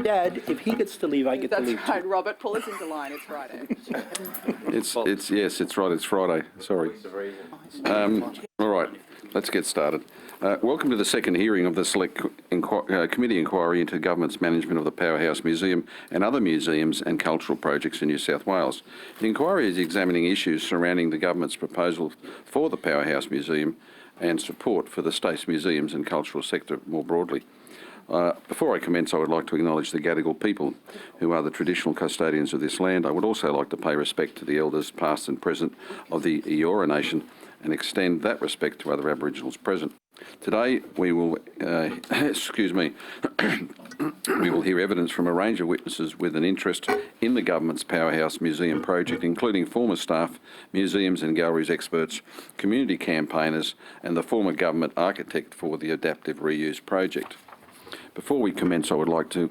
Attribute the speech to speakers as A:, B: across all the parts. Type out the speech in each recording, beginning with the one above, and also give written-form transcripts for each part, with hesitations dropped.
A: Dad, if he gets to leave, I get to leave.
B: That's right, Robert. Pull us into line. It's Friday.
C: Yes, it's right. It's Friday. Sorry. All right, let's get started. Welcome to the second hearing of the Select Committee Inquiry into Government's management of the Powerhouse Museum and other museums and cultural projects in New South Wales. The inquiry is examining issues surrounding the Government's proposal for the Powerhouse Museum and support for the state's museums and cultural sector more broadly. Before I commence, I would like to acknowledge the Gadigal people, who are the traditional custodians of this land. I would also like to pay respect to the elders past and present of the Eora Nation and extend that respect to other Aboriginals present. Today we will, we will hear evidence from a range of witnesses with an interest in the Government's Powerhouse Museum project, including former staff, museums and galleries experts, community campaigners and the former government architect for the Adaptive Reuse project. Before we commence, I would like to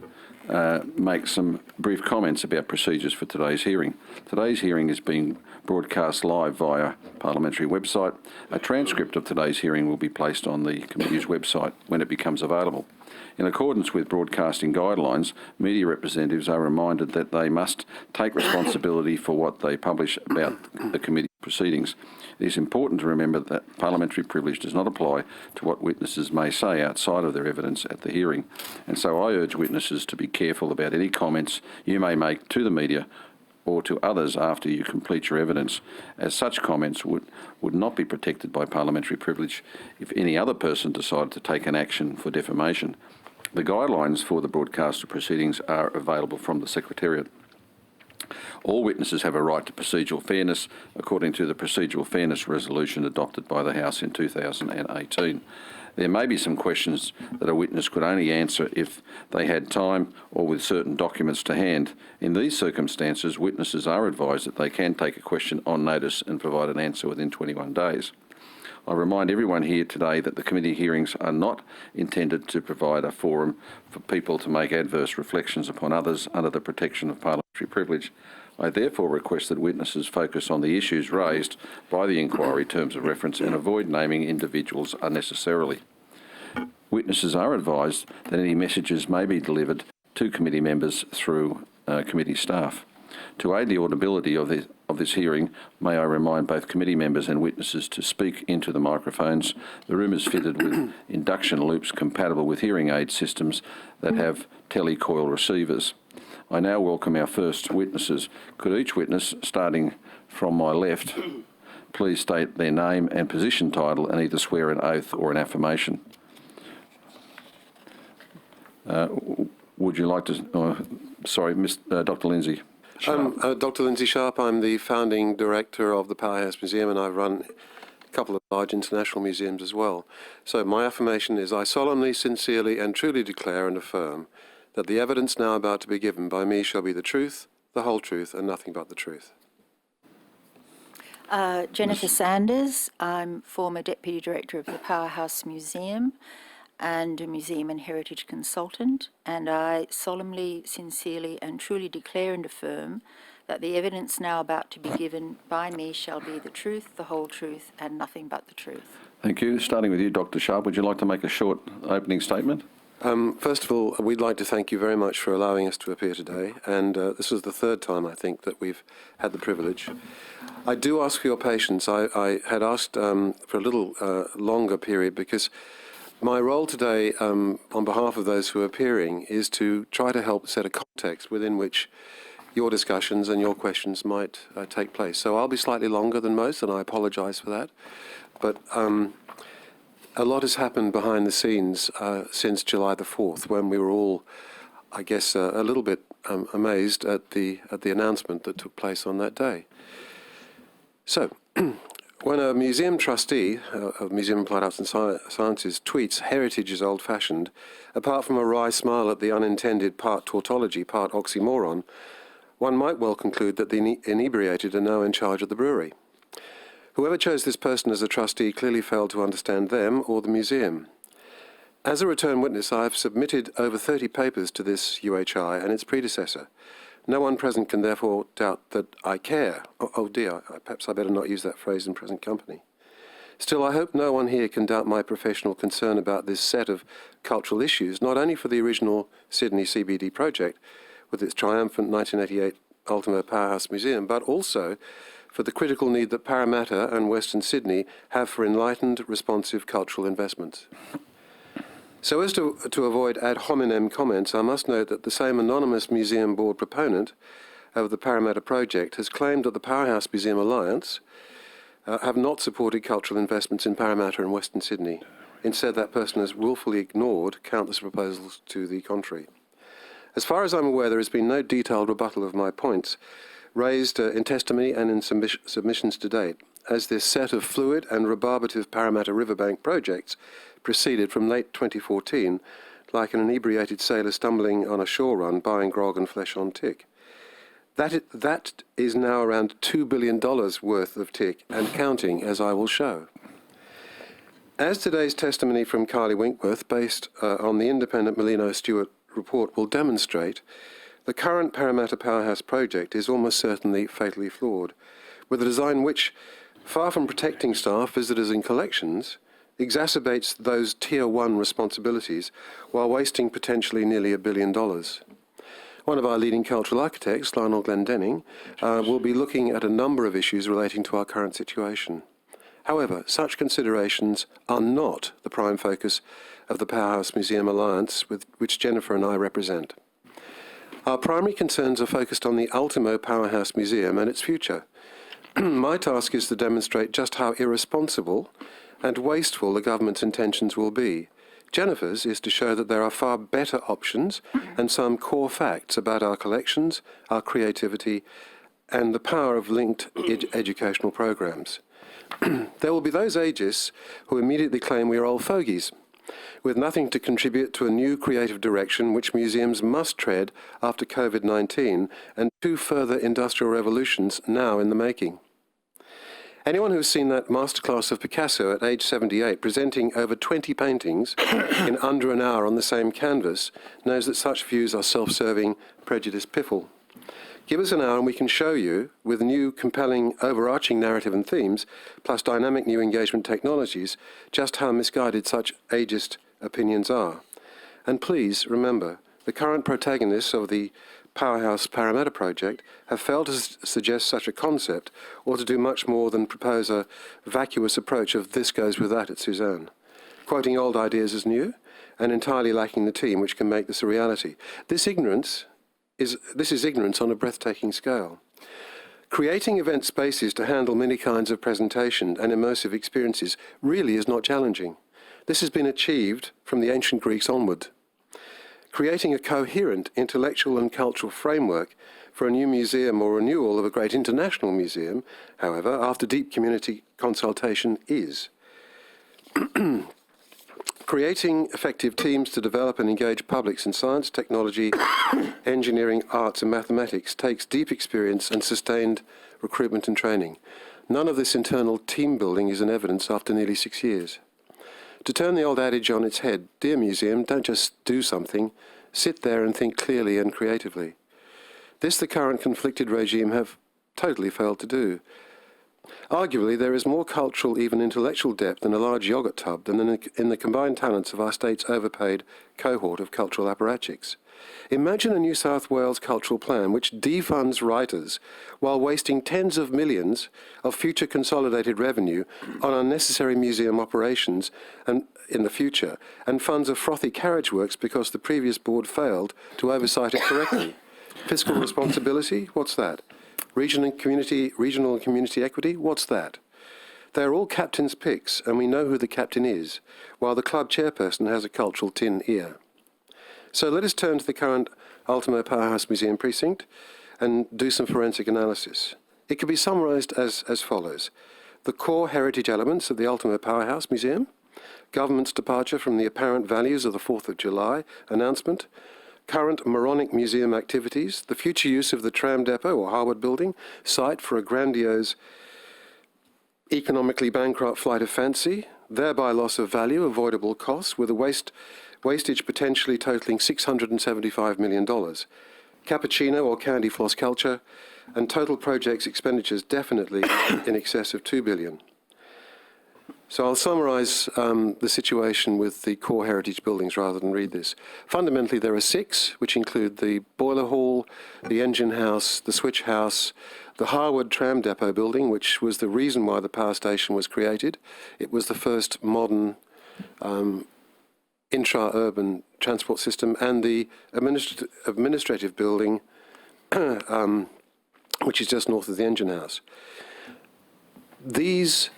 C: make some brief comments about procedures for today's hearing. Today's hearing is being broadcast live via parliamentary website. A transcript of today's hearing will be placed on the committee's website when it becomes available. In accordance with broadcasting guidelines, media representatives are reminded that they must take responsibility for what they publish about the committee proceedings. It is important to remember that parliamentary privilege does not apply to what witnesses may say outside of their evidence at the hearing, and so I urge witnesses to be careful about any comments you may make to the media or to others after you complete your evidence, as such comments would not be protected by parliamentary privilege if any other person decided to take an action for defamation. The guidelines for the broadcast of proceedings are available from the Secretariat. All witnesses have a right to procedural fairness according to the Procedural Fairness Resolution adopted by the House in 2018. There may be some questions that a witness could only answer if they had time or with certain documents to hand. In these circumstances, witnesses are advised that they can take a question on notice and provide an answer within 21 days. I remind everyone here today that the committee hearings are not intended to provide a forum for people to make adverse reflections upon others under the protection of parliamentary privilege. I therefore request that witnesses focus on the issues raised by the inquiry terms of reference and avoid naming individuals unnecessarily. Witnesses are advised that any messages may be delivered to committee members through committee staff. To aid the audibility of this hearing, may I remind both committee members and witnesses to speak into the microphones. The room is fitted with induction loops compatible with hearing aid systems that have telecoil receivers. I now welcome our first witnesses. Could each witness, starting from my left, please state their name and position title and either swear an oath or an affirmation. Would you like to... Dr. Lindsay.
D: I'm Dr. Lindsay Sharp. I'm the founding director of the Powerhouse Museum, and I've run a couple of large international museums as well. So my affirmation is, I solemnly, sincerely and truly declare and affirm that the evidence now about to be given by me shall be the truth, the whole truth, and nothing but the truth.
E: Jennifer Sanders. I'm former Deputy Director of the Powerhouse Museum and a museum and heritage consultant, and I solemnly, sincerely and truly declare and affirm that the evidence now about to be given by me shall be the truth, the whole truth and nothing but the truth.
C: Thank you. Starting with you, Dr. Sharp, would you like to make a short opening statement?
D: First of all, we'd like to thank you very much for allowing us to appear today, and this is the third time, I think, that we've had the privilege. I do ask for your patience. I had asked for a little longer period because my role today, on behalf of those who are appearing, is to try to help set a context within which your discussions and your questions might take place. So I'll be slightly longer than most, and I apologise for that. But a lot has happened behind the scenes since July the 4th, when we were all, I guess, a little bit amazed at the announcement that took place on that day. So, when a museum trustee of Museum of Applied Arts and Sciences tweets heritage is old-fashioned, apart from a wry smile at the unintended part tautology, part oxymoron, one might well conclude that the inebriated are now in charge of the brewery. Whoever chose this person as a trustee clearly failed to understand them or the museum. As a return witness, I have submitted over 30 papers to this UHI and its predecessor. No one present can therefore doubt that I care. Oh dear, perhaps I better not use that phrase in present company. Still, I hope no one here can doubt my professional concern about this set of cultural issues, not only for the original Sydney CBD project with its triumphant 1988 Ultimo Powerhouse Museum, but also for the critical need that Parramatta and Western Sydney have for enlightened, responsive cultural investments. So as to avoid ad hominem comments, I must note that the same anonymous museum board proponent of the Parramatta project has claimed that the Powerhouse Museum Alliance have not supported cultural investments in Parramatta and Western Sydney. Instead, that person has willfully ignored countless proposals to the contrary. As far as I'm aware, there has been no detailed rebuttal of my points raised in testimony and in submissions to date, as this set of fluid and rebarbative Parramatta riverbank projects proceeded from late 2014 like an inebriated sailor stumbling on a shore run buying grog and flesh on tick. That is now around $2 billion worth of tick and counting, as I will show. As today's testimony from Kylie Winkworth, based on the independent Molino Stewart report, will demonstrate, the current Parramatta Powerhouse project is almost certainly fatally flawed, with a design which, far from protecting staff, visitors and collections, exacerbates those Tier 1 responsibilities while wasting potentially nearly $1 billion. One of our leading cultural architects, Lionel Glendenning, will be looking at a number of issues relating to our current situation. However, such considerations are not the prime focus of the Powerhouse Museum Alliance, which Jennifer and I represent. Our primary concerns are focused on the Ultimo Powerhouse Museum and its future. My task is to demonstrate just how irresponsible and wasteful the government's intentions will be. Jennifer's is to show that there are far better options and some core facts about our collections, our creativity, and the power of linked educational programs. There will be those ageist who immediately claim we are old fogies, with nothing to contribute to a new creative direction which museums must tread after COVID-19 and 2 further industrial revolutions now in the making. Anyone who's seen that masterclass of Picasso at age 78 presenting over 20 paintings in under an hour on the same canvas knows that such views are self-serving, prejudiced piffle. Give us an hour and we can show you, with new, compelling, overarching narrative and themes, plus dynamic new engagement technologies, just how misguided such ageist opinions are. And please remember, the current protagonists of the Powerhouse Parramatta project have failed to suggest such a concept or to do much more than propose a vacuous approach of this goes with that at Suzanne, quoting old ideas as new and entirely lacking the team which can make this a reality. This is ignorance on a breathtaking scale. Creating event spaces to handle many kinds of presentation and immersive experiences really is not challenging. This has been achieved from the ancient Greeks onward. Creating a coherent intellectual and cultural framework for a new museum or renewal of a great international museum, however, after deep community consultation is. Creating effective teams to develop and engage publics in science, technology, engineering, arts and mathematics takes deep experience and sustained recruitment and training. None of this internal team building is in evidence after nearly 6 years. To turn the old adage on its head, dear museum, don't just do something, sit there and think clearly and creatively. This the current conflicted regime have totally failed to do. Arguably, there is more cultural, even intellectual depth in a large yogurt tub than in the combined talents of our state's overpaid cohort of cultural apparatchiks. Imagine a New South Wales cultural plan which defunds writers while wasting tens of millions of future consolidated revenue on unnecessary museum operations and in the future, and funds a frothy carriage works because the previous board failed to oversight it correctly. Fiscal responsibility? What's that? Regional and community equity? What's that? They're all captain's picks, and we know who the captain is, while the club chairperson has a cultural tin ear. So let us turn to the current Ultimo Powerhouse Museum precinct and do some forensic analysis. It could be summarised as follows. The core heritage elements of the Ultimo Powerhouse Museum, government's departure from the apparent values of the 4th of July announcement, current moronic museum activities, the future use of the tram depot or Harwood Building, site for a grandiose, economically bankrupt flight of fancy, thereby loss of value, avoidable costs, with a wastage potentially totalling $675 million, cappuccino or candy floss culture, and total projects expenditures definitely in excess of $2 billion. So I'll summarise the situation with the core heritage buildings rather than read this. Fundamentally, there are 6, which include the boiler hall, the engine house, the switch house, the Harwood tram depot building, which was the reason why the power station was created. It was the first modern intra-urban transport system, and the administrative building, which is just north of the engine house. These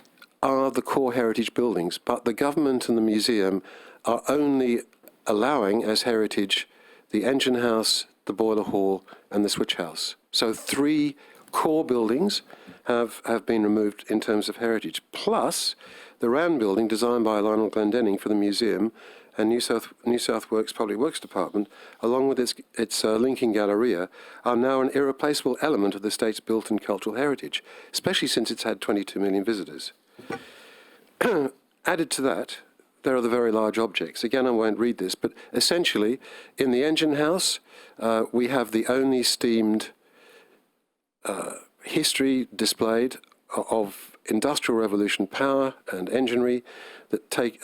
D: are the core heritage buildings, but the government and the museum are only allowing as heritage the engine house, the boiler hall, and the switch house. So 3 core buildings have been removed in terms of heritage, plus the RAN building designed by Lionel Glendenning for the museum and New South Wales Public Works Department, along with its linking galleria, are now an irreplaceable element of the state's built and cultural heritage, especially since it's had 22 million visitors. Added to that, there are the very large objects. Again, I won't read this, but essentially, in the engine house, we have the only steamed history displayed of Industrial Revolution power and enginery that take,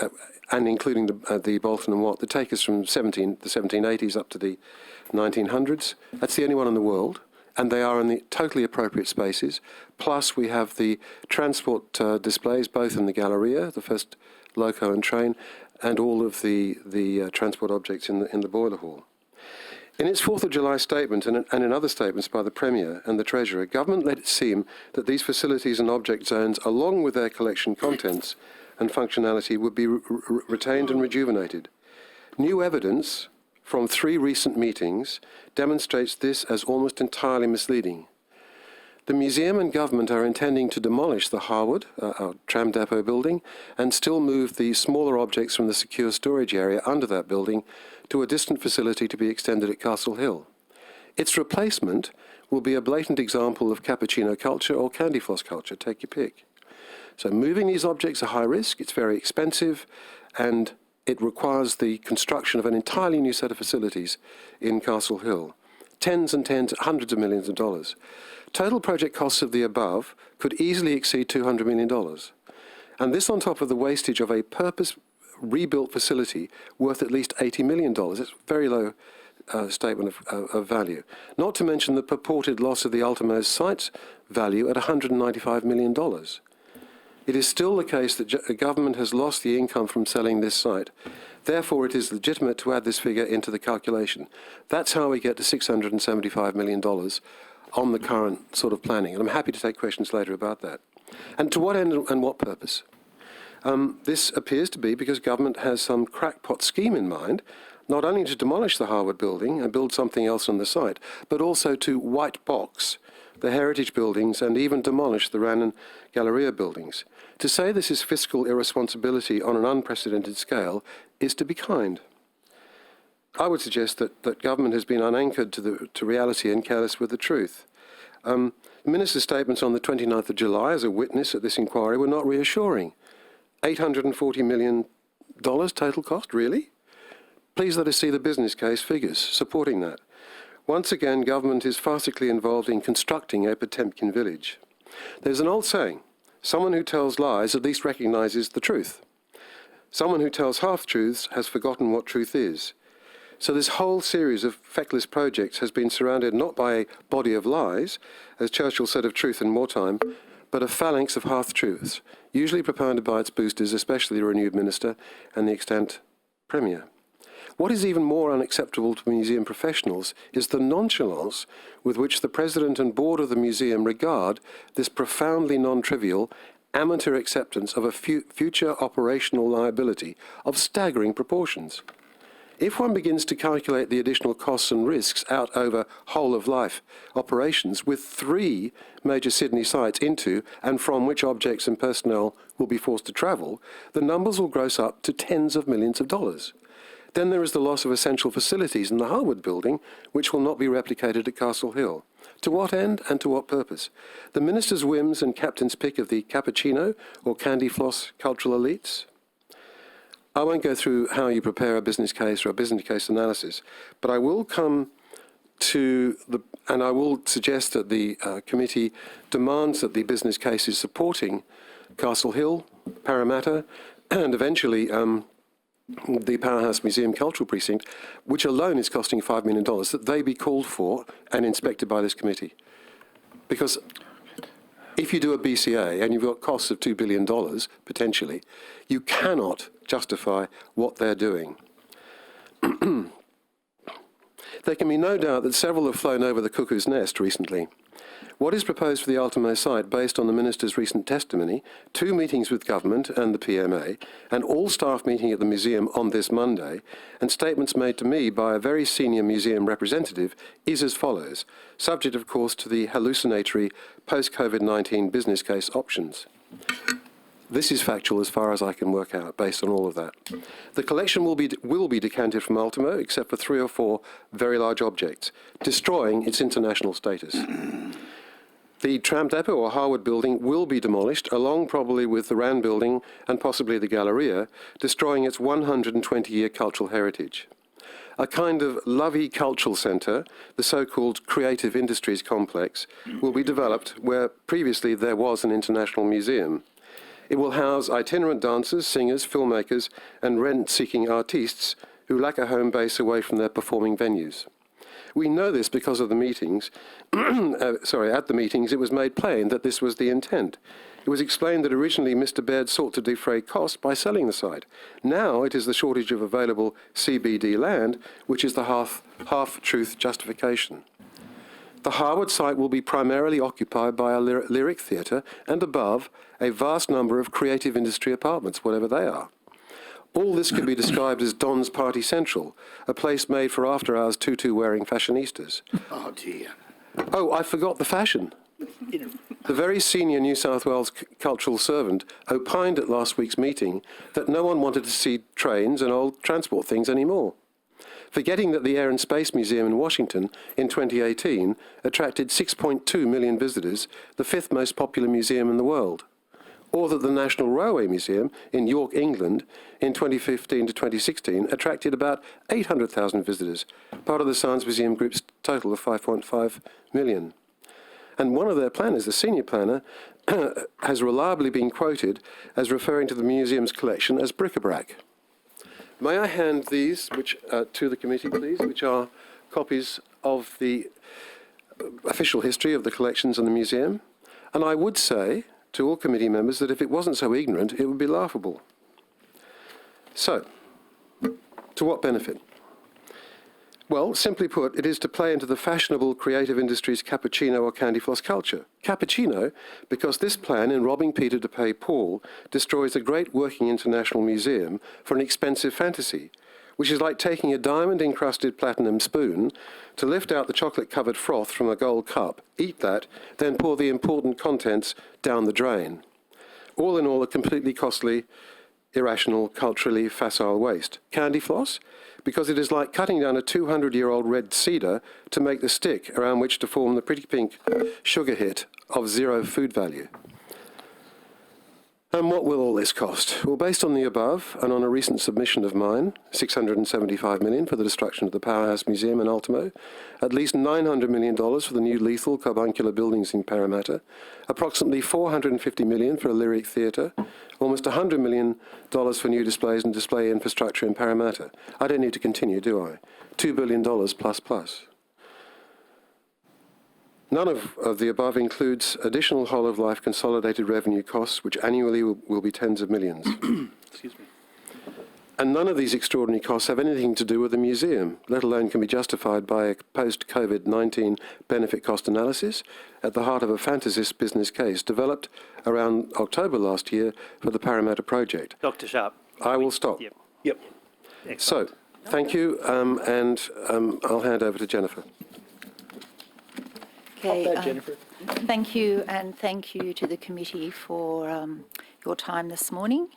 D: and including the Bolton and Watt, that take us from the 1780s up to the 1900s. That's the only one in the world, and they are in the totally appropriate spaces. Plus, we have the transport displays, both in the Galleria, the first loco and train, and all of the transport objects in the boiler hall. In its 4th of July statement and in other statements by the Premier and the Treasurer, government let it seem that these facilities and object zones, along with their collection contents and functionality, would be retained and rejuvenated. New evidence from 3 recent meetings demonstrates this as almost entirely misleading. The museum and government are intending to demolish the Harwood tram depot building and still move the smaller objects from the secure storage area under that building to a distant facility to be extended at Castle Hill. Its replacement will be a blatant example of cappuccino culture or candy floss culture, take your pick. So moving these objects are high risk, it's very expensive, and it requires the construction of an entirely new set of facilities in Castle Hill. Tens and tens, hundreds of millions of dollars. Total project costs of the above could easily exceed $200 million. And this on top of the wastage of a purpose rebuilt facility worth at least $80 million. It's a very low statement of value. Not to mention the purported loss of the Ultimo's site's value at $195 million. It is still the case that the government has lost the income from selling this site. Therefore, it is legitimate to add this figure into the calculation. That's how we get to $675 million on the current sort of planning. And I'm happy to take questions later about that. And to what end and what purpose? This appears to be because government has some crackpot scheme in mind, not only to demolish the Harwood building and build something else on the site, but also to white box the heritage buildings and even demolish the RAN and Galleria buildings. To say this is fiscal irresponsibility on an unprecedented scale is to be kind. I would suggest that government has been unanchored to reality and careless with the truth. The Minister's statements on the 29th of July as a witness at this inquiry were not reassuring. $840 million total cost, really? Please let us see the business case figures supporting that. Once again, government is farcically involved in constructing a Potemkin village. There's an old saying, someone who tells lies at least recognises the truth. Someone who tells half-truths has forgotten what truth is. So this whole series of feckless projects has been surrounded not by a body of lies, as Churchill said of truth in wartime, but a phalanx of half-truths, usually propounded by its boosters, especially the renewed minister and the extant premier. What is even more unacceptable to museum professionals is the nonchalance with which the president and board of the museum regard this profoundly non-trivial amateur acceptance of a future operational liability of staggering proportions. If one begins to calculate the additional costs and risks out over whole-of-life operations with 3 major Sydney sites into and from which objects and personnel will be forced to travel, the numbers will gross up to tens of millions of dollars. Then there is the loss of essential facilities in the Harwood building, which will not be replicated at Castle Hill. To what end and to what purpose? The minister's whims and captain's pick of the cappuccino or candy floss cultural elites? I won't go through how you prepare a business case or a business case analysis, but I will come to and I will suggest that the committee demands that the business cases supporting Castle Hill, Parramatta, and eventually the Powerhouse Museum Cultural Precinct, which alone is costing $5 million, that they be called for and inspected by this committee. Because if you do a BCA and you've got costs of $2 billion, potentially, you cannot justify what they're doing. There can be no doubt that several have flown over the cuckoo's nest recently. What is proposed for the Ultimo site, based on the Minister's recent testimony, 2 meetings with government and the PMA, an all-staff meeting at the museum on this Monday, and statements made to me by a very senior museum representative, is as follows, subject, of course, to the hallucinatory post-COVID-19 business case options. This is factual as far as I can work out, based on all of that. The collection will be decanted from Ultimo, except for 3 or 4 very large objects, destroying its international status. The tram depot or Harwood Building will be demolished, along probably with the Rand Building and possibly the Galleria, destroying its 120-year cultural heritage. A kind of lovey cultural centre, the so-called Creative Industries Complex, will be developed where previously there was an international museum. It will house itinerant dancers, singers, filmmakers, and rent-seeking artistes who lack a home base away from their performing venues. We know this because of the meetings. At the meetings, it was made plain that this was the intent. It was explained that originally Mr. Baird sought to defray costs by selling the site. Now it is the shortage of available CBD land, which is the half-truth justification. The Harwood site will be primarily occupied by a lyric theatre and, above, a vast number of creative industry apartments, whatever they are. All this could be described as Don's Party Central, a place made for after-hours tutu-wearing fashionistas.
A: Oh, dear.
D: Oh, I forgot the fashion. The very senior New South Wales cultural servant opined at last week's meeting that no one wanted to see trains and old transport things anymore, forgetting that the Air and Space Museum in Washington in 2018 attracted 6.2 million visitors, the 5th most popular museum in the world, or that the National Railway Museum in York, England, in 2015 to 2016 attracted about 800,000 visitors, part of the Science Museum Group's total of 5.5 million. And one of their planners, the senior planner, has reliably been quoted as referring to the museum's collection as bric-a-brac. May I hand these to the committee, please, which are copies of the official history of the collections in the museum? And I would say to all committee members that if it wasn't so ignorant, it would be laughable. So, to what benefit? Well, simply put, it is to play into the fashionable creative industry's cappuccino or candy floss culture. Cappuccino, because this plan, in robbing Peter to pay Paul, destroys a great working international museum for an expensive fantasy, which is like taking a diamond-encrusted platinum spoon to lift out the chocolate-covered froth from a gold cup, eat that, then pour the important contents down the drain. All in all, a completely costly, irrational, culturally facile waste. Candy floss? Because it is like cutting down a 200-year-old red cedar to make the stick around which to form the pretty pink sugar hit of zero food value. And what will all this cost? Well, based on the above, and on a recent submission of mine, $675 million for the destruction of the Powerhouse Museum in Ultimo, at least $900 million for the new lethal carbuncular buildings in Parramatta, approximately $450 million for a lyric theatre, almost $100 million for new displays and display infrastructure in Parramatta. I don't need to continue, do I? $2 billion plus plus. None of the above includes additional whole-of-life consolidated revenue costs, which annually will be tens of millions.
A: Excuse me.
D: And none of these extraordinary costs have anything to do with the museum, let alone can be justified by a post-COVID-19 benefit cost analysis at the heart of a fantasist business case developed around October last year for the Parramatta project.
F: Dr. Sharp.
D: I will stop.
A: Yep.
F: Excellent.
D: So, thank you, and I'll hand over to Jennifer.
E: Okay,
A: Pop that, Jennifer.
E: thank you, and thank you to the committee for your time this morning.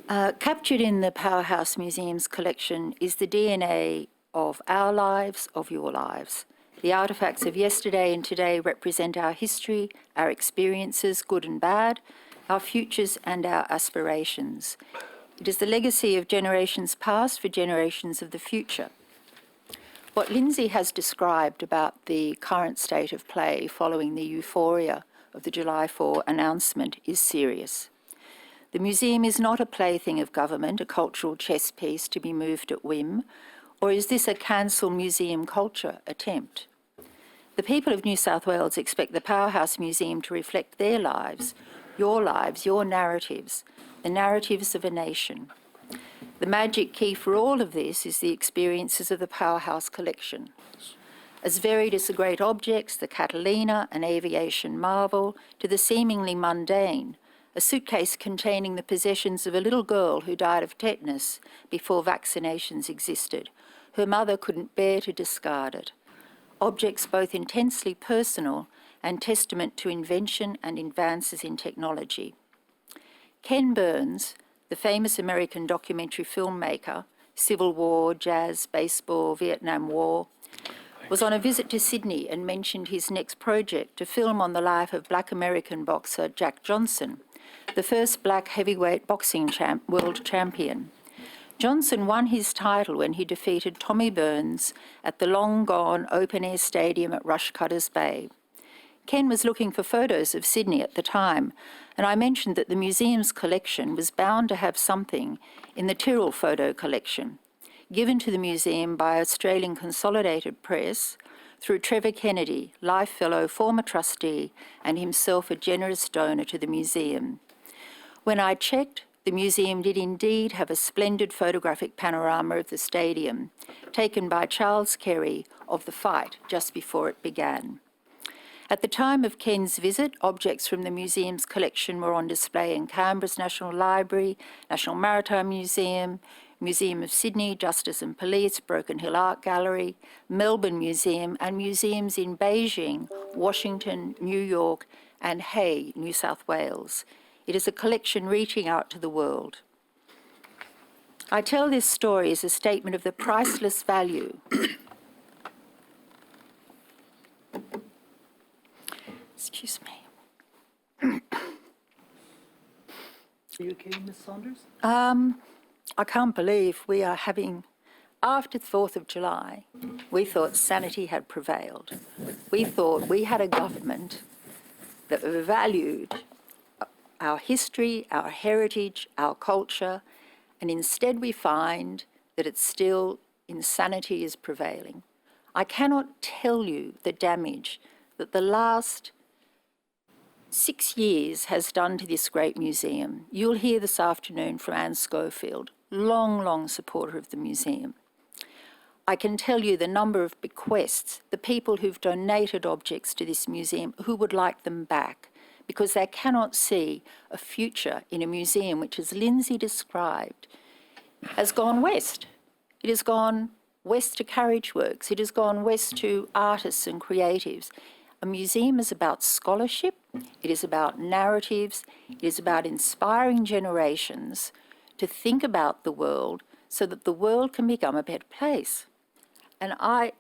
E: Captured in the Powerhouse Museum's collection is the DNA of our lives, of your lives. The artefacts of yesterday and today represent our history, our experiences, good and bad, our futures and our aspirations. It is the legacy of generations past for generations of the future. What Lindsay has described about the current state of play following the euphoria of the July 4 announcement is serious. The museum is not a plaything of government, a cultural chess piece to be moved at whim, or is this a cancel museum culture attempt? The people of New South Wales expect the Powerhouse Museum to reflect their lives, your narratives, the narratives of a nation. The magic key for all of this is the experiences of the Powerhouse collection. As varied as the great objects, the Catalina, an aviation marvel, to the seemingly mundane, a suitcase containing the possessions of a little girl who died of tetanus before vaccinations existed. Her mother couldn't bear to discard it. Objects both intensely personal and testament to invention and advances in technology. Ken Burns, the famous American documentary filmmaker, Civil War, jazz, baseball, Vietnam War, was on a visit to Sydney and mentioned his next project, a film on the life of Black American boxer Jack Johnson, the first black heavyweight boxing world champion. Johnson won his title when he defeated Tommy Burns at the long-gone open-air stadium at Rushcutters Bay. Ken was looking for photos of Sydney at the time, and I mentioned that the museum's collection was bound to have something in the Tyrrell photo collection, given to the museum by Australian Consolidated Press through Trevor Kennedy, Life Fellow, former trustee, and himself a generous donor to the museum. When I checked, the museum did indeed have a splendid photographic panorama of the stadium, taken by Charles Kerry of the fight just before it began. At the time of Ken's visit, objects from the museum's collection were on display in Canberra's National Library, National Maritime Museum, Museum of Sydney, Justice and Police, Broken Hill Art Gallery, Melbourne Museum, and museums in Beijing, Washington, New York, and Hay, New South Wales. It is a collection reaching out to the world. I tell this story as a statement of the priceless value excuse me.
B: Are you okay, Ms. Saunders?
E: I can't believe we are having, after the 4th of July, we thought sanity had prevailed. We thought we had a government that valued our history, our heritage, our culture, and instead we find that it's still insanity is prevailing. I cannot tell you the damage that the last 6 years has done to this great museum. You'll hear this afternoon from Anne Schofield, long supporter of the museum. I can tell you the number of bequests, the people who've donated objects to this museum who would like them back, because they cannot see a future in a museum which, as Lindsay described, has gone west. It has gone west to carriage works. It has gone west to artists and creatives. A museum is about scholarship. It is about narratives. It is about inspiring generations to think about the world so that the world can become a better place. And I'm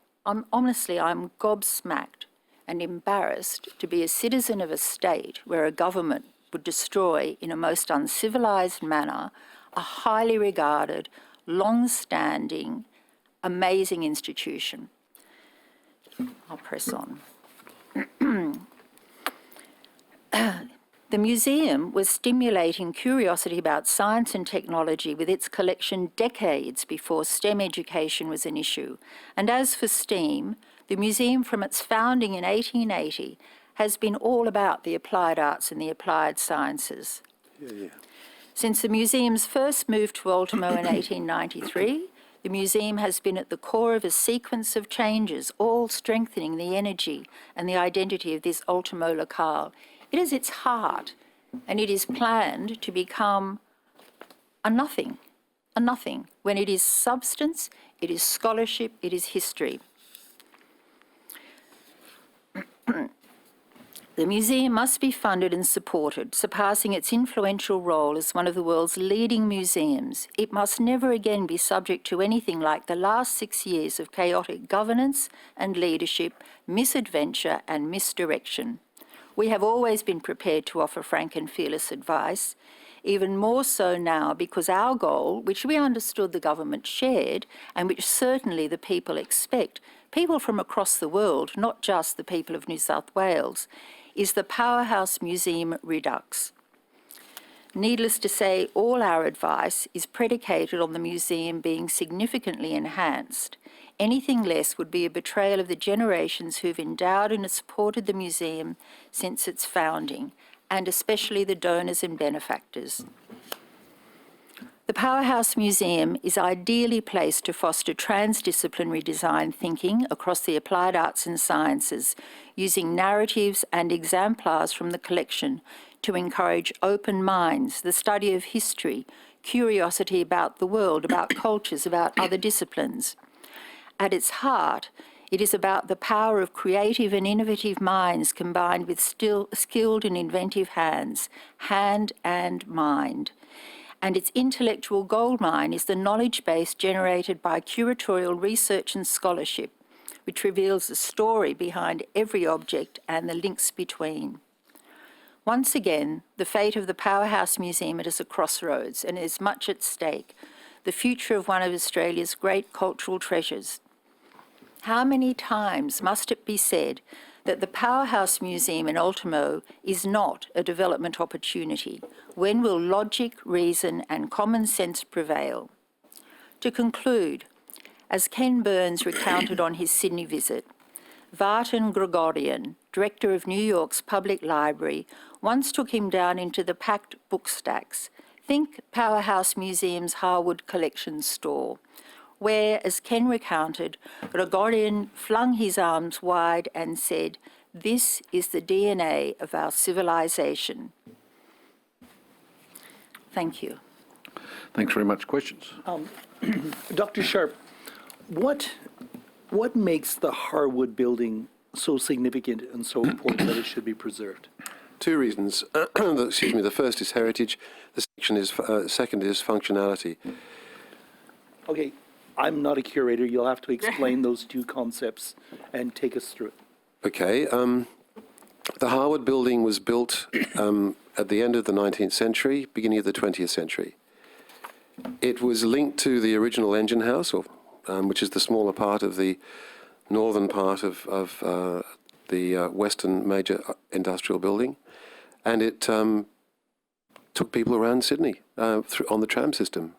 E: gobsmacked and embarrassed to be a citizen of a state where a government would destroy in a most uncivilised manner a highly regarded, long-standing, amazing institution. I'll press on. The museum was stimulating curiosity about science and technology with its collection decades before STEM education was an issue. And as for STEAM, the museum from its founding in 1880 has been all about the applied arts and the applied sciences. Since the museum's first move to Ultimo in 1893, the museum has been at the core of a sequence of changes, all strengthening the energy and the identity of this Ultimo locale. It is its heart, and it is planned to become a nothing. When it is substance, it is scholarship, it is history. The museum must be funded and supported, surpassing its influential role as one of the world's leading museums. It must never again be subject to anything like the last 6 years of chaotic governance and leadership, misadventure and misdirection. We have always been prepared to offer frank and fearless advice, even more so now because our goal, which we understood the government shared and which certainly the people expect, people from across the world, not just the people of New South Wales, is the Powerhouse Museum Redux. Needless to say, all our advice is predicated on the museum being significantly enhanced. Anything less would be a betrayal of the generations who've endowed and supported the museum since its founding, and especially the donors and benefactors. The Powerhouse Museum is ideally placed to foster transdisciplinary design thinking across the applied arts and sciences, using narratives and exemplars from the collection to encourage open minds, the study of history, curiosity about the world, about cultures, about other disciplines. At its heart, it is about the power of creative and innovative minds combined with skilled and inventive hands, hand and mind. And its intellectual goldmine is the knowledge base generated by curatorial research and scholarship, which reveals the story behind every object and the links between. Once again, the fate of the Powerhouse Museum is a crossroads, and there is much at stake, the future of one of Australia's great cultural treasures. How many times must it be said that the Powerhouse Museum in Ultimo is not a development opportunity? When will logic, reason and common sense prevail? To conclude, as Ken Burns recounted on his Sydney visit, Vartan Gregorian, director of New York's Public Library, once took him down into the packed book stacks. Think Powerhouse Museum's Harwood Collection store, where, as Ken recounted, Gregorian flung his arms wide and said, "This is the DNA of our civilization." Thank you.
C: Thanks very much. Questions?
A: Dr. Sharp, what makes the Harwood Building so significant and so important that it should be preserved?
D: Two reasons. Excuse me. The first is heritage. The second is functionality.
A: Okay, I'm not a curator. You'll have to explain those two concepts and take us through it.
D: Okay. The Harwood Building was built at the end of the 19th century, beginning of the 20th century. It was linked to the original engine house, which is the smaller part of the northern part of the western major industrial building, and it took people around Sydney on the tram system.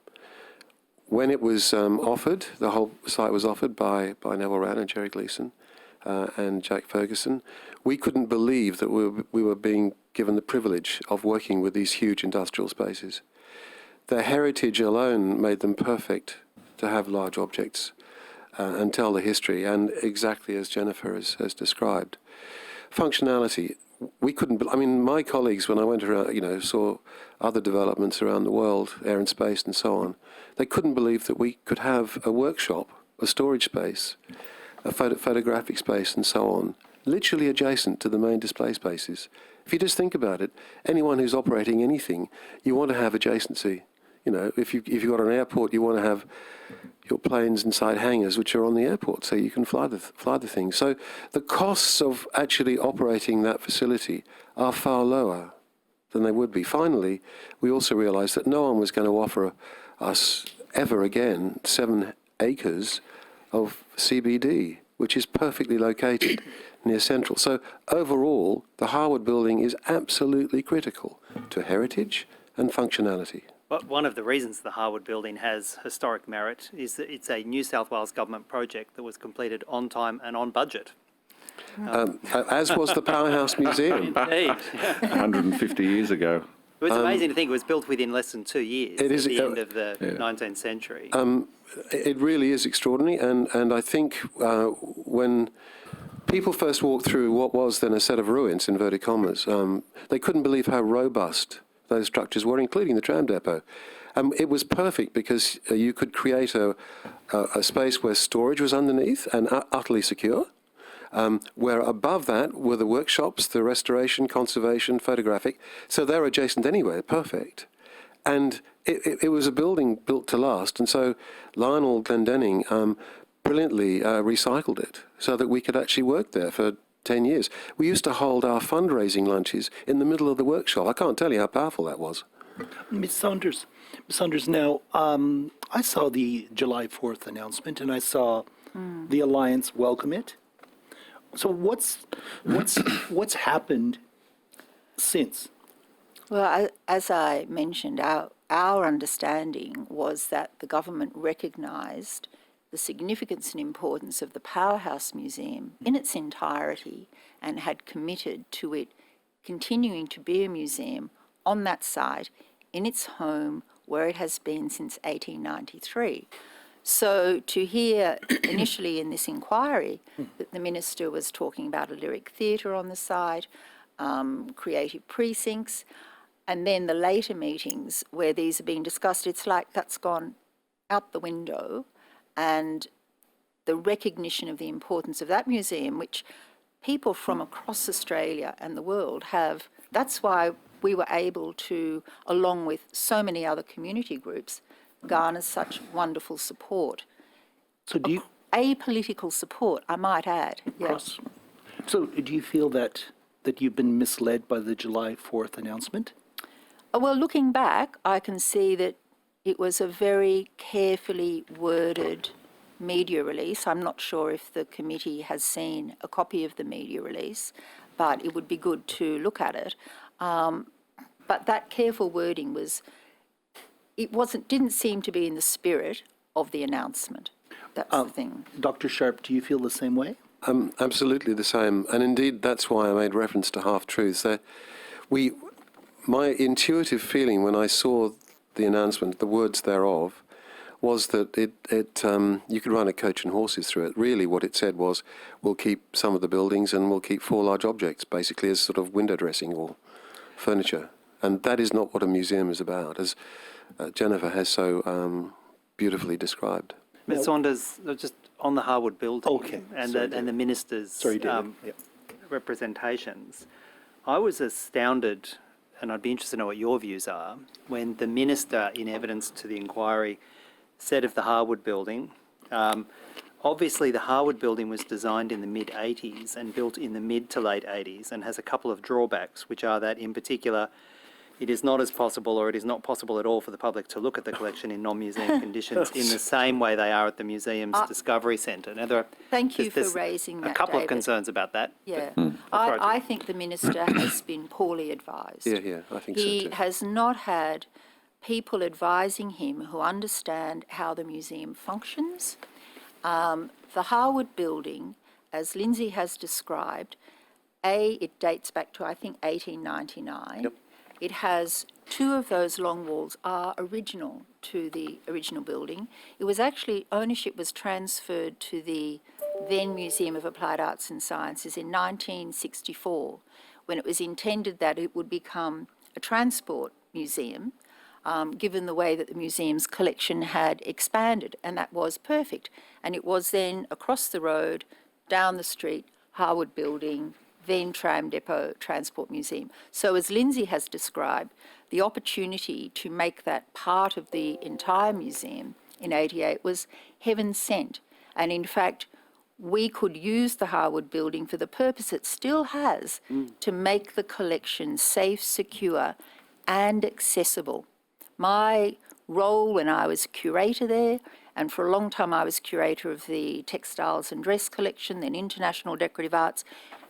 D: When it was offered, the whole site was offered by Neville Wran and Jerry Gleeson and Jack Ferguson, we couldn't believe that we were being given the privilege of working with these huge industrial spaces. Their heritage alone made them perfect to have large objects and tell the history, and exactly as Jennifer has described. Functionality, we couldn't, I mean, my colleagues, when I went around, saw other developments around the world, air and space and so on, they couldn't believe that we could have a workshop, a storage space, a photographic space and so on, literally adjacent to the main display spaces. If you just think about it, anyone who's operating anything, you want to have adjacency. If you've got an airport, you want to have your planes inside hangars which are on the airport, so you can fly the thing. So the costs of actually operating that facility are far lower than they would be. Finally, we also realised that no one was going to offer us ever again 7 acres of CBD, which is perfectly located near Central. So overall, the Harwood Building is absolutely critical to heritage and functionality.
F: But one of the reasons the Harwood Building has historic merit is that it's a New South Wales government project that was completed on time and on budget.
D: As was the Powerhouse Museum.
F: Indeed.
C: 150 years ago.
F: It was amazing to think it was built within less than 2 years
D: It is,
F: at the end of the 19th century.
D: It really is extraordinary, and I think when people first walked through what was then a set of ruins, inverted commas, they couldn't believe how robust those structures were, including the tram depot. It was perfect because you could create a space where storage was underneath and utterly secure, where above that were the workshops, the restoration, conservation, photographic. So they're adjacent anyway, perfect. And it was a building built to last. And so Lionel Glendenning brilliantly recycled it so that we could actually work there for 10 years. We used to hold our fundraising lunches in the middle of the workshop. I can't tell you how powerful that was.
A: Ms. Saunders, now, I saw the July 4th announcement and I saw the Alliance welcome it. So what's happened since?
E: Well, as I mentioned, our understanding was that the government recognised the significance and importance of the Powerhouse Museum in its entirety and had committed to it continuing to be a museum on that site, in its home, where it has been since 1893. So to hear initially in this inquiry that the minister was talking about a lyric theatre on the site, creative precincts, and then the later meetings where these are being discussed, it's like that's gone out the window, and the recognition of the importance of that museum, which people from across Australia and the world have. That's why we were able to, along with so many other community groups, garner such wonderful support.
A: So do you,
E: Apolitical support, I might add. Yeah.
A: Ross, so do you feel that you've been misled by the July 4th announcement?
E: Well, looking back, I can see that it was a very carefully worded media release. I'm not sure if the committee has seen a copy of the media release, but it would be good to look at it. But that careful wording didn't seem to be in the spirit of the announcement. That's the thing.
A: Dr. Sharp, do you feel the same way?
D: Absolutely the same. And indeed, that's why I made reference to half-truths. My intuitive feeling when I saw the announcement, the words thereof, was that you could run a coach and horses through it. Really what it said was, we'll keep some of the buildings and we'll keep 4 large objects, basically as sort of window dressing or furniture. And that is not what a museum is about, as Jennifer has so beautifully described.
F: Ms Saunders, just on the Harwood Building
A: Okay,
F: and
A: sorry,
F: the minister's
A: Sorry, David.
F: representations, I was astounded, and I'd be interested to know what your views are, when the minister, in evidence to the inquiry, said of the Harwood Building, obviously the Harwood Building was designed in the mid-80s and built in the mid to late 80s and has a couple of drawbacks, which are that in particular it is not as possible, or it is not possible at all, for the public to look at the collection in non-museum conditions in the same way they are at the museum's Discovery Centre. Now,
E: Thank you for
F: there's
E: raising that,
F: a couple of
E: David.
F: concerns about that.
E: Yeah,
F: throw it to
E: I
F: you.
E: think the minister has been poorly advised.
D: Yeah, I think so
E: He
D: too.
E: has not had people advising him who understand how the museum functions. The Harwood Building, as Lindsay has described, it dates back to, I think, 1899.
D: Yep.
E: It has 2 of those long walls are original to the original building. It was actually, ownership was transferred to the then Museum of Applied Arts and Sciences in 1964, when it was intended that it would become a transport museum, given the way that the museum's collection had expanded, and that was perfect. And it was then across the road, down the street, Harwood Building, then Tram Depot Transport Museum. So as Lindsay has described, the opportunity to make that part of the entire museum in 88 was heaven sent. And in fact, we could use the Harwood Building for the purpose it still has to make the collection safe, secure and accessible. My role when I was curator there, and for a long time I was curator of the Textiles and Dress Collection, then International Decorative Arts,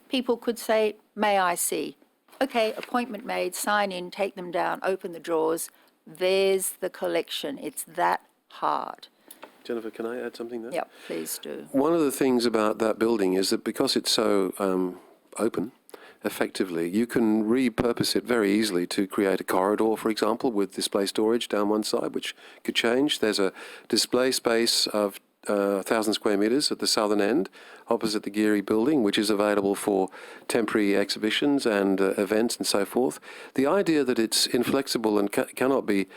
E: people could say, may I see? Okay, appointment made, sign in, take them down, open the drawers. There's the collection. It's that hard.
D: Jennifer, can I add something there?
E: Yep, please do.
D: One of the things about that building is that because it's so open, effectively, you can repurpose it very easily to create a corridor, for example, with display storage down one side, which could change. There's a display space of 1,000 square metres at the southern end, opposite the Geary Building, which is available for temporary exhibitions and events and so forth. The idea that it's inflexible and cannot be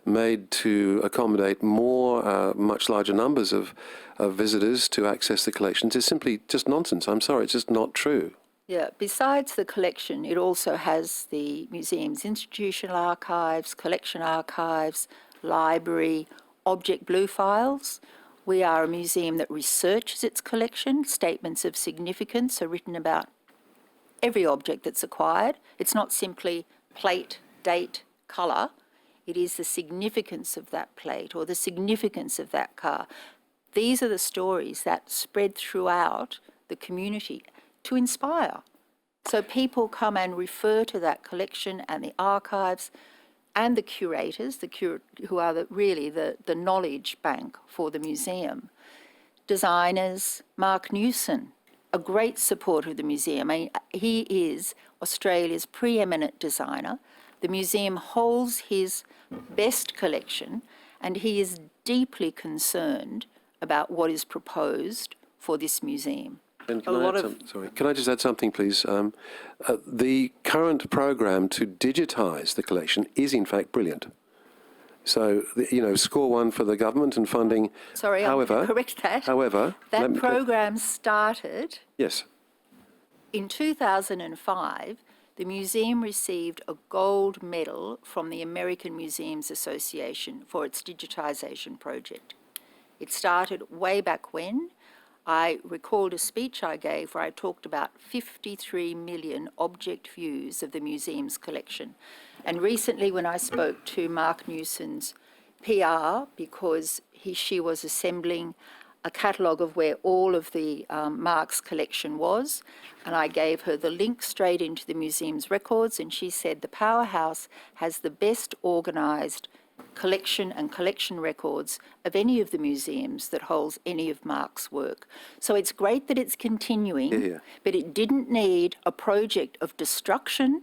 D: made to accommodate more, much larger numbers of visitors to access the collections is simply just nonsense. I'm sorry, it's just not true.
E: Yeah, besides the collection, it also has the museum's institutional archives, collection archives, library, object blue files. We are a museum that researches its collection. Statements of significance are written about every object that's acquired. It's not simply plate, date, colour. It is the significance of that plate or the significance of that car. These are the stories that spread throughout the community to inspire. So people come and refer to that collection and the archives and the curators, who are really the knowledge bank for the museum. Designers, Mark Newson, a great supporter of the museum. I mean, he is Australia's preeminent designer. The museum holds his best collection, and he is deeply concerned about what is proposed for this museum.
D: And can I just add something, please? The current program to digitise the collection is, in fact, brilliant. So, score one for the government and funding.
E: Sorry,
D: however,
E: I'm going to correct that.
D: However,
E: that program started
D: yes.
E: In 2005. The museum received a gold medal from the American Museums Association for its digitisation project. It started way back when. I recalled a speech I gave where I talked about 53 million object views of the museum's collection. And recently when I spoke to Mark Newson's PR, because she was assembling a catalogue of where all of the Mark's collection was, and I gave her the link straight into the museum's records, and she said the Powerhouse has the best organised collection and collection records of any of the museums that holds any of Mark's work. So it's great that it's continuing, but it didn't need a project of destruction,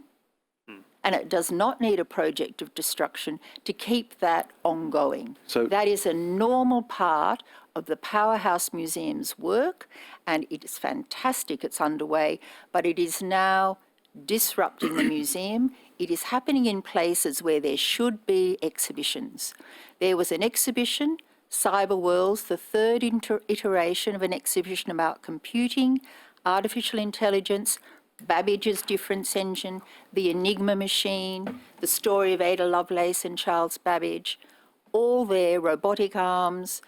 E: and it does not need a project of destruction to keep that ongoing. So that is a normal part of the Powerhouse Museum's work, and it is fantastic it's underway, but it is now disrupting the museum. It is happening in places where there should be exhibitions. There was an exhibition, Cyber Worlds, the third iteration of an exhibition about computing, artificial intelligence, Babbage's difference engine, the Enigma machine, the story of Ada Lovelace and Charles Babbage, all there, robotic arms,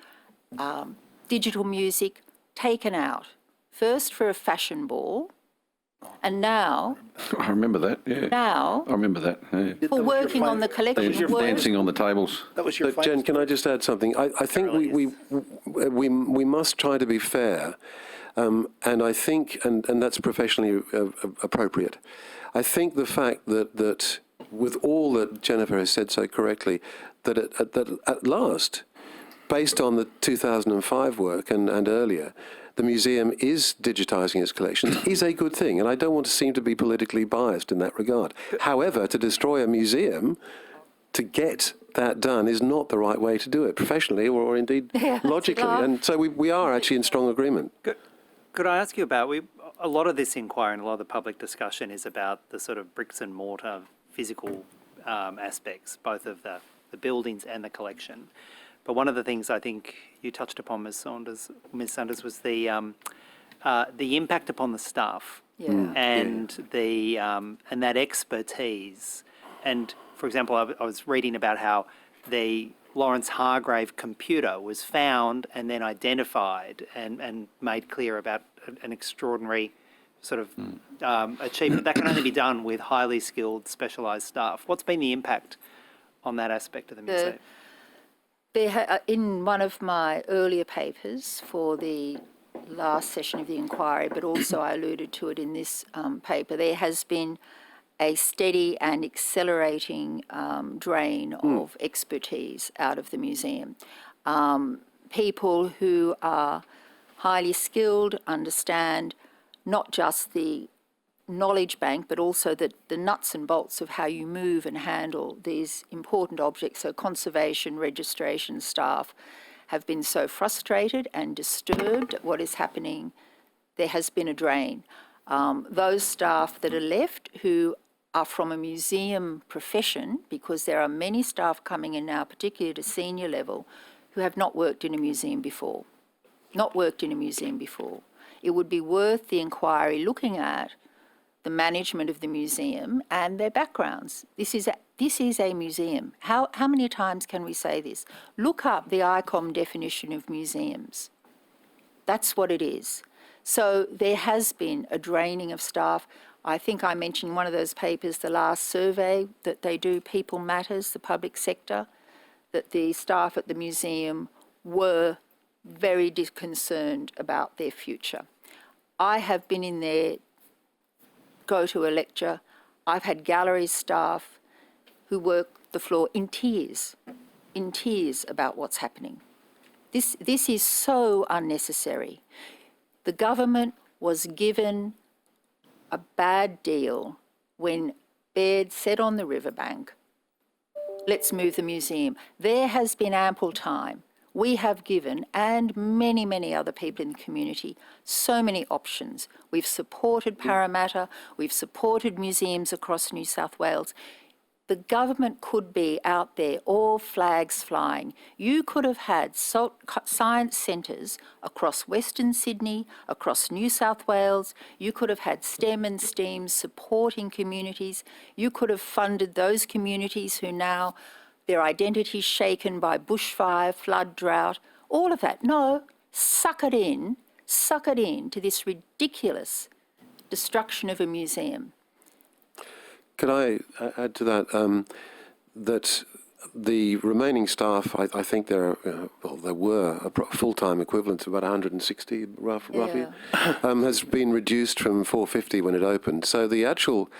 E: digital music, taken out. First for a fashion ball, and now...
C: I remember that, yeah.
E: Now...
C: I remember that, yeah.
E: For working on the collection.
C: Dancing on the tables.
A: That was your
D: Jen, can I just add something? I think we must try to be fair, and I think, and that's professionally appropriate. I think the fact that with all that Jennifer has said so correctly, that at last, based on the 2005 work and earlier, the museum is digitising its collections is a good thing, and I don't want to seem to be politically biased in that regard. However, to destroy a museum to get that done is not the right way to do it, professionally or indeed logically. And so we are actually in strong agreement.
F: Could I ask you about, a lot of this inquiry and a lot of the public discussion is about the sort of bricks and mortar physical aspects, both of the buildings and the collection. But one of the things I think you touched upon, Ms. Sanders, was the impact upon the staff and that expertise. And for example, I was reading about how the Lawrence Hargrave computer was found and then identified and made clear about an extraordinary sort of achievement. That can only be done with highly skilled, specialised staff. What's been the impact on that aspect of the museum?
E: In one of my earlier papers for the last session of the inquiry, but also I alluded to it in this paper, there has been a steady and accelerating drain of expertise out of the museum. People who are highly skilled, understand not just the knowledge bank, but also the nuts and bolts of how you move and handle these important objects. So conservation, registration staff have been so frustrated and disturbed at what is happening. There has been a drain. Those staff that are left who are from a museum profession, because there are many staff coming in now, particularly at a senior level, who have not worked in a museum before. It would be worth the inquiry looking at the management of the museum and their backgrounds. This is a museum. How many times can we say this? Look up the ICOM definition of museums. That's what it is. So there has been a draining of staff. I think I mentioned in one of those papers the last survey that they do, People Matters, the public sector, that the staff at the museum were very concerned about their future. I have been in there go to a lecture. I've had gallery staff who work the floor in tears about what's happening. This is so unnecessary. The government was given a bad deal when Baird said on the riverbank, let's move the museum. There has been ample time. We have given, and many, many other people in the community, so many options. We've supported Parramatta, we've supported museums across New South Wales. The government could be out there, all flags flying. You could have had science centres across Western Sydney, across New South Wales. You could have had STEM and STEAM supporting communities. You could have funded those communities who now, their identities shaken by bushfire, flood, drought, all of that. No, suck it in to this ridiculous destruction of a museum.
D: Could I add to that, that the remaining staff, I think there were a full-time equivalent of about 160 roughly, has been reduced from 450 when it opened. So the actual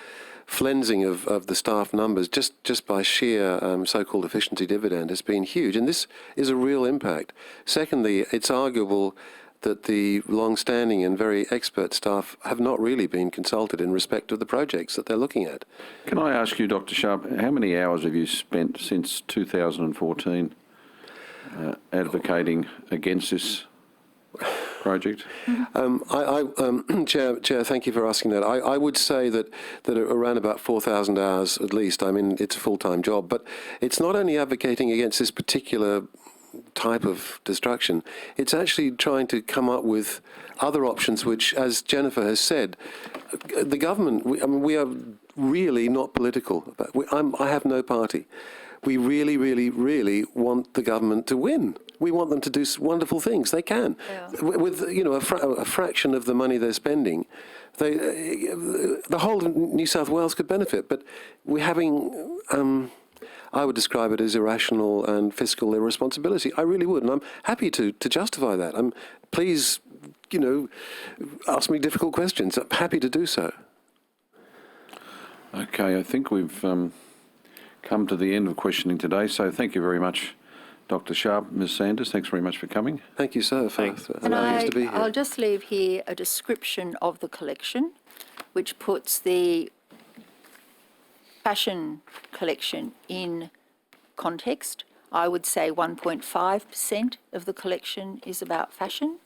D: flensing of the staff numbers just by sheer so-called efficiency dividend has been huge, and this is a real impact. Secondly, it's arguable that the long-standing and very expert staff have not really been consulted in respect of the projects that they're looking at.
C: Can I ask you, Dr. Sharp, how many hours have you spent since 2014 advocating against this project?
D: Chair, thank you for asking that. I would say that around about 4,000 hours at least. I mean, it's a full-time job, but it's not only advocating against this particular type of destruction, it's actually trying to come up with other options which, as Jennifer has said, the government, we are really not political. I have no party. We really, really, really want the government to win. We want them to do wonderful things. They can. Yeah. With a fraction of the money they're spending, the whole of New South Wales could benefit. But we're having I would describe it as irrational and fiscal irresponsibility. I really would, and I'm happy to justify that. Please, ask me difficult questions. I'm happy to do so.
C: Okay, I think we've come to the end of questioning today, so thank you very much, Dr. Sharp. Ms. Sanders, thanks very much for coming.
D: Thank you, sir, for allowing us to be here.
E: I'll just leave here a description of the collection, which puts the fashion collection in context. I would say 1.5% of the collection is about fashion.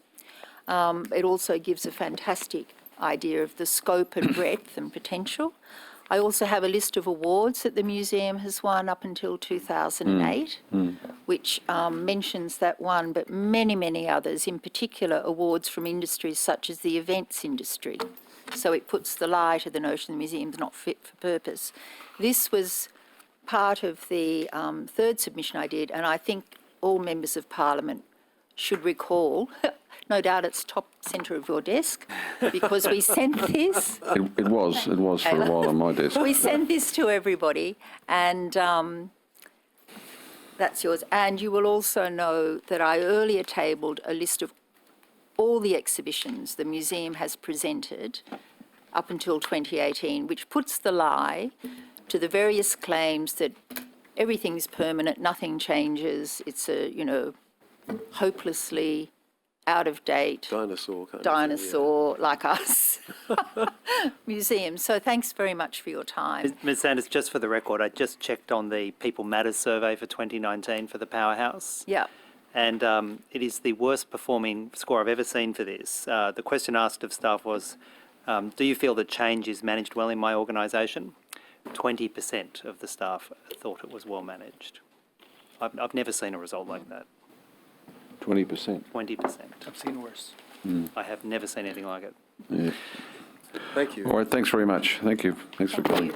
E: It also gives a fantastic idea of the scope and breadth and potential. I also have a list of awards that the museum has won up until 2008, which mentions that one, but many, many others, in particular awards from industries such as the events industry. So it puts the lie to the notion the museum's not fit for purpose. This was part of the third submission I did, and I think all members of Parliament should recall, no doubt it's top centre of your desk, because we sent this.
C: It was for a while on my desk.
E: We sent this to everybody, and that's yours. And you will also know that I earlier tabled a list of all the exhibitions the museum has presented up until 2018, which puts the lie to the various claims that everything's permanent, nothing changes, it's a, hopelessly out of date dinosaur like us museum. So thanks very much for your time.
F: Ms. Sanders, just for the record, I just checked on the People Matters survey for 2019 for the Powerhouse.
E: Yeah.
F: And it is the worst performing score I've ever seen for this. The question asked of staff was, do you feel that change is managed well in my organisation? 20% of the staff thought it was well managed. I've never seen a result like that.
C: 20%.
F: 20%.
A: I've seen worse.
F: I have never seen anything like it.
C: Yeah.
D: Thank you.
C: All right, thanks very much. Thank you. Thanks for coming.